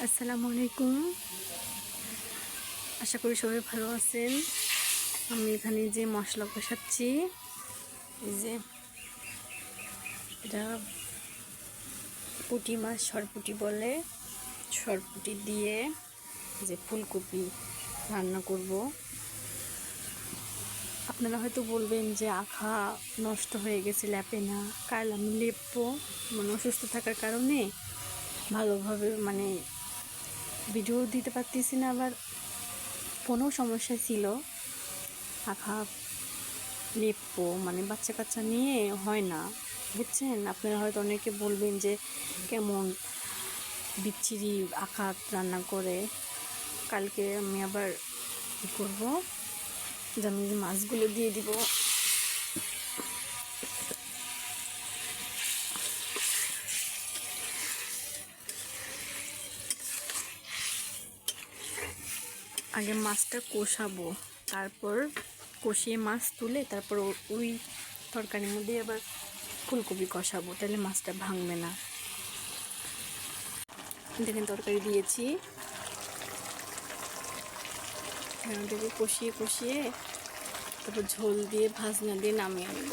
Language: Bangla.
আসসালামু আলাইকুম। আশা করি সবাই ভালো আছেন। আমি এখানে যে মশলা কষাচ্ছি, এই যে এটা পুঁটি মাছ সরপুঁটি বলে, সরপুঁটি দিয়ে যে ফুলকপি রান্না করব। আপনারা হয়তো বলবেন যে আখা নষ্ট হয়ে গেছে, ল্যাপে না, কাল আমি লেপবো। অসুস্থ থাকার কারণে ভালোভাবে ভিডিও দিতে পারতেছি না, আবার ফোনেও সমস্যা ছিল। আঁকা লেপো বাচ্চা কাচ্চা নিয়ে হয় না, বুঝছেন। আপনারা হয়তো অনেকে বলবেন যে কেমন বিচ্ছিরি আঁকা রান্না করে। কালকে আমি আবার কী করবো, যে আমি মাছগুলো দিয়ে দিব। আগে মাছটা কষাবো, তারপর কষিয়ে মাছ তুলে তারপর ওই তরকারির মধ্যে আবার ফুলকপি কষাবো, তাহলে মাছটা ভাঙবে না। দেখেন তরকারি দিয়েছি, ওটাকে কষিয়ে কষিয়ে তারপর ঝোল দিয়ে ভাজনা দিয়ে নামিয়ে নেব।